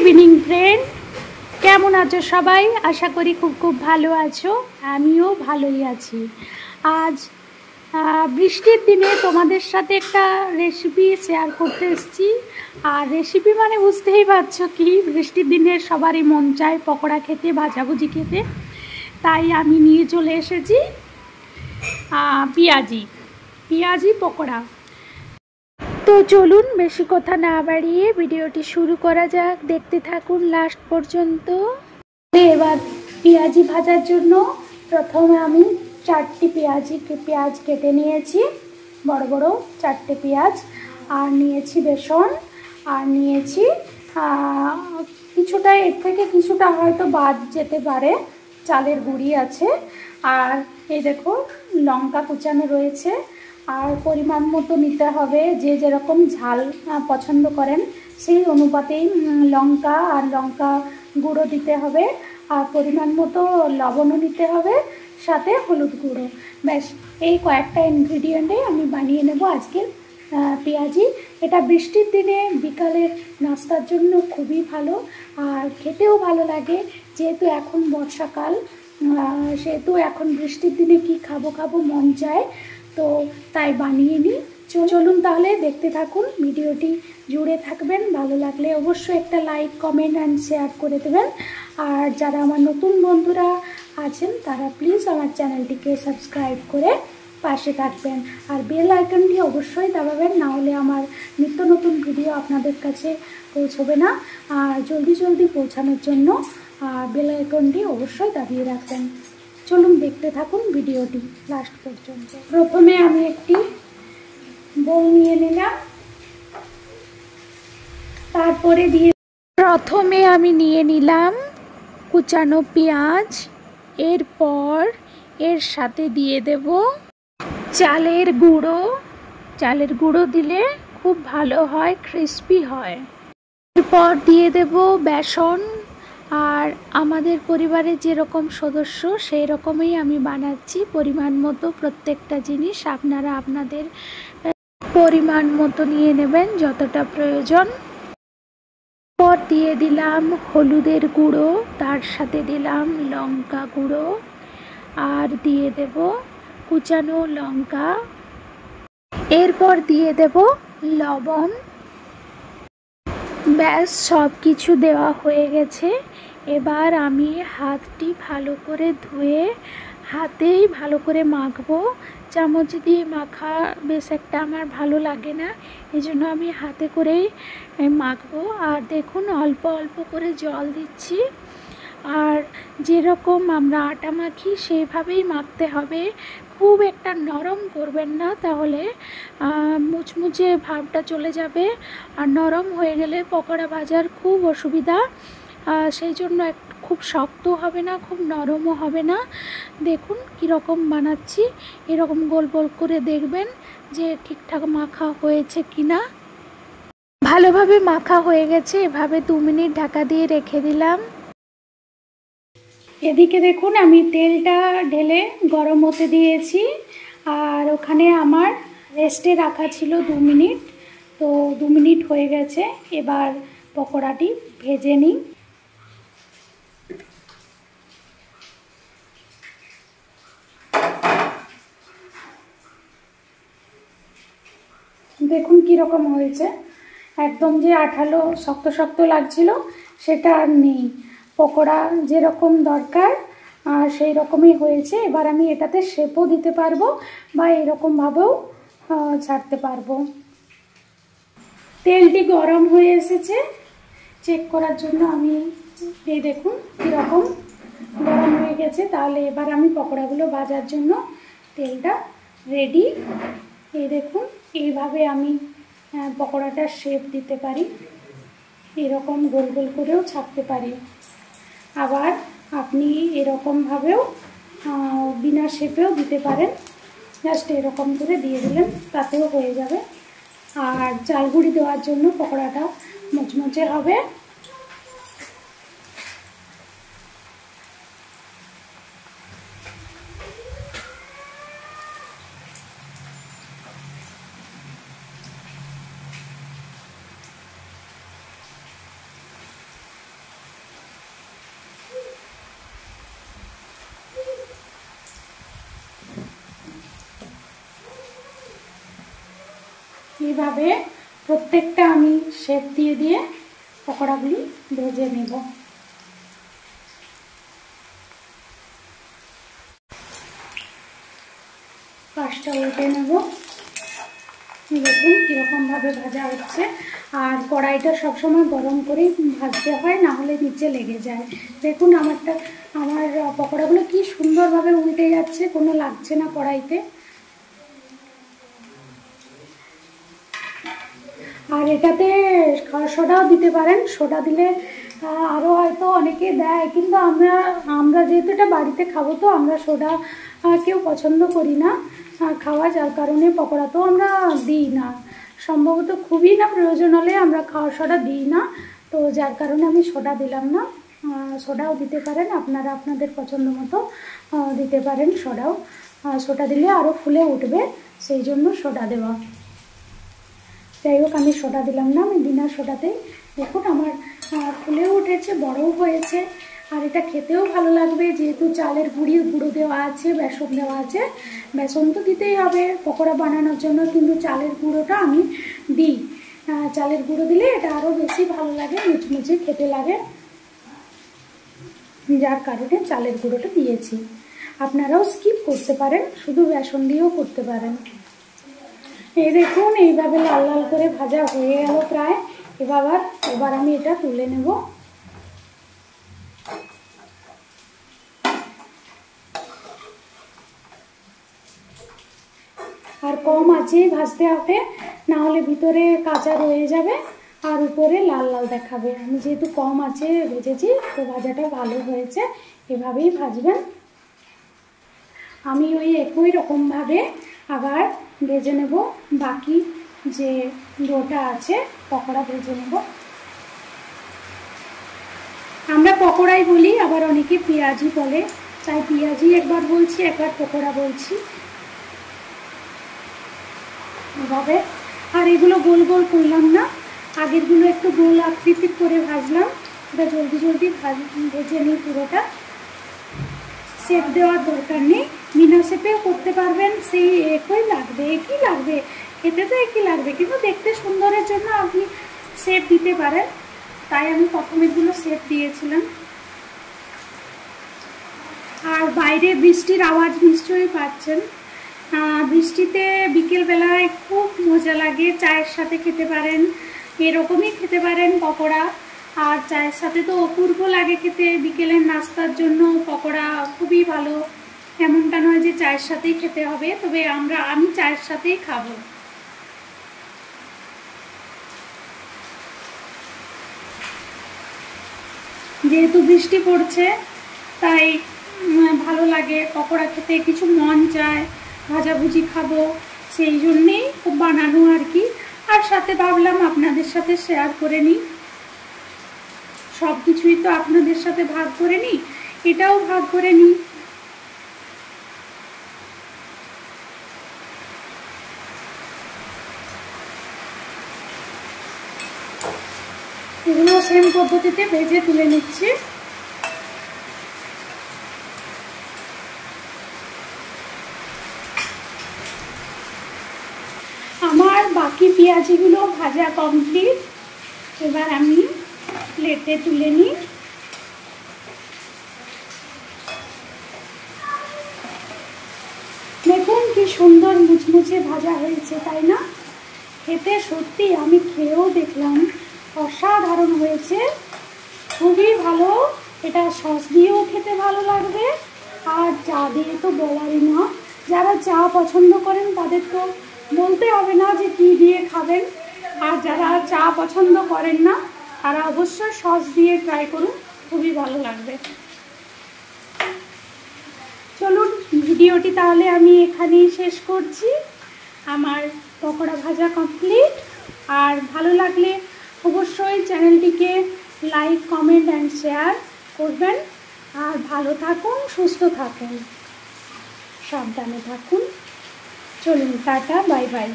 Evening friend, কেমন আছো সবাই? আশা করি খুব খুব ভালো আছো। আমিও ভালোই আছি। আজ বৃষ্টির দিনে তোমাদের সাথে একটা রেসিপি শেয়ার করতে এসেছি। আর রেসিপি মানে বুঝতেই পারছো কি, বৃষ্টির দিনে সবারই মন চায় পকোড়া খেতে, ভাজাভুজি খেতে। তাই আমি নিয়ে চলে এসেছি পেঁয়াজি পকোড়া। তো চলুন বেশি কথা না বাড়িয়ে ভিডিওটি শুরু করা যাক, দেখতে থাকুন লাস্ট পর্যন্ত। এবার পেঁয়াজি ভাজার জন্য প্রথমে আমি 4টি পেঁয়াজ কেটে নিয়েছি, বড় বড় 4টে পেঁয়াজ। আর নিয়েছি বেসন, আর নিয়েছি কিছুটা, এর থেকে কিছুটা হয়তো বাদ যেতে পারে, চালের গুঁড়ি আছে। আর এই দেখো লঙ্কা কুচানো রয়েছে। আর পরিমাণ মতো নিতে হবে, যে যেরকম ঝাল পছন্দ করেন সেই অনুপাতেই লঙ্কা আর লঙ্কা গুঁড়ো দিতে হবে। আর পরিমাণ মতো লবণও নিতে হবে, সাথে হলুদ গুঁড়ো। ব্যাস এই কয়েকটা ইনগ্রিডিয়েন্টে আমি বানিয়ে নেব আজকের পেঁয়াজি। এটা বৃষ্টির দিনে বিকালের নাস্তার জন্য খুবই ভালো, আর খেতেও ভালো লাগে। যেহেতু এখন বর্ষাকাল, সেহেতু এখন বৃষ্টির দিনে কি খাবো মন চায়, তো তাই বানিয়ে নিই। চলুন তাহলে দেখতে থাকুন, ভিডিওটি জুড়ে থাকবেন। ভালো লাগলে অবশ্যই একটা লাইক, কমেন্ট অ্যান্ড শেয়ার করে দেবেন। আর যারা আমার নতুন বন্ধুরা আছেন তারা প্লিজ আমার চ্যানেলটিকে সাবস্ক্রাইব করে পাশে থাকবেন। আর বেল আইকনটি অবশ্যই দাবাবেন, না হলে আমার নিত্য নতুন ভিডিও আপনাদের কাছে পৌঁছবে না। আর জলদি পৌঁছানোর জন্য বেল আইকনটি অবশ্যই দাবিয়ে রাখবেন। চলুন দেখতে থাকুন ভিডিওটি লাস্ট পর্যন্ত। প্রথমে আমি একটি বোল নিয়ে নিলাম, তারপরে প্রথমে আমি নিয়ে নিলাম কুচানো পেঁয়াজ। এরপর এর সাথে দিয়ে দেব চালের গুঁড়ো দিলে খুব ভালো হয়, ক্রিস্পি হয়। এরপর দিয়ে দেব বেসন। আর আমাদের পরিবারে যেরকম সদস্য সেই রকমই আমি বানাচ্ছি, পরিমাণ মতো প্রত্যেকটা জিনিস আপনারা আপনাদের পরিমাণ মতো নিয়ে নেবেন, যতটা প্রয়োজন। পর দিয়ে দিলাম হলুদের গুঁড়ো, তার সাথে দিলাম লঙ্কা গুঁড়ো, আর দিয়ে দেব কুচানো লঙ্কা। এরপর দিয়ে দেব লবণ। ব্যাস সব কিছু দেওয়া হয়ে গেছে। এবার আমি হাতটি ভালো করে ধুয়ে হাতেই ভালো করে মাখবো। চামচ দিয়ে মাখা বেশ একটা আমার ভালো লাগে না, এই জন্য আমি হাতে করেই মাখবো। আর দেখুন অল্প অল্প করে জল দিচ্ছি। আর যেরকম আমরা আটা মাখি সেইভাবেই মাখতে হবে, খুব একটা নরম করবেন না, তাহলে মুচমুচে ভাবটা চলে যাবে। আর নরম হয়ে গেলে পকোড়া ভাজার খুব অসুবিধা, সেই জন্য খুব শক্ত হবে না, খুব নরমও হবে না। দেখুন কীরকম বানাচ্ছি, এরকম গোল গোল করে দেখবেন যে ঠিকঠাক মাখা হয়েছে কিনা। ভালোভাবে মাখা হয়ে গেছে। এভাবে 2 মিনিট ঢাকা দিয়ে রেখে দিলাম। এদিকে দেখুন আমি তেলটা ঢেলে গরম হতে দিয়েছি, আর ওখানে আমার রেস্টে রাখা ছিল 2 মিনিট। তো 2 মিনিট হয়ে গেছে, এবার পকোড়াটি ভেজে নিই। দেখুন কীরকম হয়েছে, একদম যে আঠালো শক্ত শক্ত লাগছিল সেটা আর নেই। পকোড়া যেরকম দরকার সেই রকমই হয়েছে। এবার আমি এটাতে শেপও দিতে পারবো, বা এরকমভাবেও ছাড়তে পারবো। তেলটি গরম হয়ে এসেছে, চেক করার জন্য আমি এই দেখুন কীরকম গরম হয়ে গেছে। তাহলে এবার আমি পকোড়াগুলো ভাজার জন্য তেলটা রেডি। এই দেখুন এইভাবে আমি পকোড়াটার শেপ দিতে পারি, এরকম গোল গোল করেও ছাড়তে পারি। আবার আপনি এরকমভাবেও বিনা শেপেও দিতে পারেন, জাস্ট এরকম করে দিয়ে দিলেন তাতেও হয়ে যাবে। আর চাল গুঁড়ি দেওয়ার জন্য পকোড়াটা মুচমুচে হবে। এইভাবে প্রত্যেকটা আমি শেপ দিয়ে দিয়ে পকোড়াগুলি ভেজে নেব। পাঁচটা উল্টে নেব। দেখুন কীরকমভাবে ভাজা হচ্ছে। আর কড়াইটা সবসময় গরম করেই ভাজতে হয়, না হলে নিচে লেগে যায়। দেখুন আমার পকোড়াগুলো কি সুন্দরভাবে উল্টে যাচ্ছে, কোনো লাগছে না কড়াইতে। আর এটাতে সোডাও দিতে পারেন, সোডা দিলে আরও হয়তো অনেকে দেয়, কিন্তু আমরা যেহেতু এটা বাড়িতে খাবো তো আমরা সোডা কেউ পছন্দ করি না খাওয়া, যার কারণে পকোড়াতেও আমরা দিই না। সম্ভবত খুবই না প্রয়োজন হলে আমরা খাওয়ার সোডা দিই না, তো যার কারণে আমি সোডা দিলাম না। সোডাও দিতে পারেন আপনারা, আপনাদের পছন্দ মতো দিতে পারেন সোডাও। সোডা দিলে আরও ফুলে উঠবে, সেই জন্য সোডা দেওয়া। যাই হোক আমি সোডা দিলাম না, আমি বিনা সোডাতেই দেখুন আমার ফুলেও উঠেছে, বড়ও হয়েছে। আর এটা খেতেও ভালো লাগবে, যেহেতু চালের গুঁড়ো দেওয়া আছে, বেসন দেওয়া আছে। বেসন তো দিতেই হবে পকোড়া বানানোর জন্য, কিন্তু চালের গুঁড়োটা আমি দিই। চালের গুঁড়ো দিলে এটা আরও বেশি ভালো লাগে, মুচমুচে খেতে লাগে, যার কারণে চালের গুঁড়োটা দিয়েছি। আপনারাও স্কিপ করতে পারেন, শুধু বেসন দিয়েও করতে পারেন। এই দেখুন এইভাবে লাল লাল করে ভাজা হয়ে গেল প্রায়। এবার আমি এটা তুলে নেব। আর কম আঁচেই ভাজতে হবে, না হলে ভিতরে কাঁচা রয়ে যাবে আর উপরে লাল লাল দেখাবে। আমি যেহেতু কম আঁচে ভেজেছি তো ভাজাটা ভালো হয়েছে, এভাবেই ভাজবেন। আমি ওই একই রকমভাবে আবার ভেজে নেব, বাকি যে ডোটা আছে পকোড়া ভেজে নেব। আমরা পকোড়াই বলি, আবার অনেকে পেঁয়াজি বলে, তাই পেঁয়াজি একবার বলছি, একবার পকোড়া বলছি এভাবে। আর এগুলো গোল গোল করলাম না, আগেরগুলো একটু গোল আকৃতির করে ভাজলাম। এটা জলদি জলদি ভেজে নিই পুরোটা, শেপ দেওয়ার দরকার নেই, বিনা শেপেও করতে পারবেন, সেই একই লাগবে, খেতে তো একই লাগবে, কিন্তু দেখতে সুন্দরের জন্য আপনি শেপ দিতে পারেন। তাই আমি প্রথমেগুলো শেপ দিয়েছিলাম। আর বাইরে বৃষ্টির আওয়াজ নিশ্চয়ই পাচ্ছেন। বৃষ্টিতে বিকেলবেলায় খুব মজা লাগে, চায়ের সাথে খেতে পারেন, এরকমই খেতে পারেন পকোড়া। আর চায়ের সাথে তো অপূর্ব লাগে খেতে, বিকেলের নাস্তার জন্য পকোড়া খুবই ভালো। এমনটা নয় যে চায়ের সাথেই খেতে হবে, তবে আমি চায়ের সাথেই খাবো। যেহেতু বৃষ্টি পড়ছে তাই ভালো লাগে পকোড়া খেতে, কিছু মন চায়, ভাজাভুজি খাবো, সেই জন্যেই বানানো আর কি। আর সাথে ভাবলাম আপনাদের সাথে শেয়ার করে নিই, সব কিছুই তো আপনাদের সাথে ভাগ করে নিই, এটাও ভাগ করে নিই। এগুলো সেম পদ্ধতিতে ভেজে তুলে নিচ্ছি। আমার বাকি পেঁয়াজিগুলো ভাজা কমপ্লিট, এবার আমি প্লেটে তুলে নিই। দেখুন কি সুন্দর মুচমুচে ভাজা হয়েছে, তাই না? খেতে সত্যি আমি খেয়েও দেখলাম, অসাধারণ হয়েছে, খুবই ভালো। এটা সস দিয়েও খেতে ভালো লাগবে, আর চা দিয়ে তো বলারই না। যারা চা পছন্দ করেন তাদের তো বলতে হবে না যে কী দিয়ে খাবেন, আর যারা চা পছন্দ করেন না তারা অবশ্যই সস দিয়ে ট্রাই করুন, খুবই ভালো লাগবে। চলুন ভিডিওটি তাহলে আমি এখানেই শেষ করছি। আমার পকোড়া ভাজা কমপ্লিট। আর ভালো লাগলে অবশ্যই চ্যানেলটিকে লাইক, কমেন্ট অ্যান্ড শেয়ার করবেন। আর ভালো থাকুন, সুস্থ থাকুন, সাবধানে থাকুন। চলুন টাটা, বাই বাই।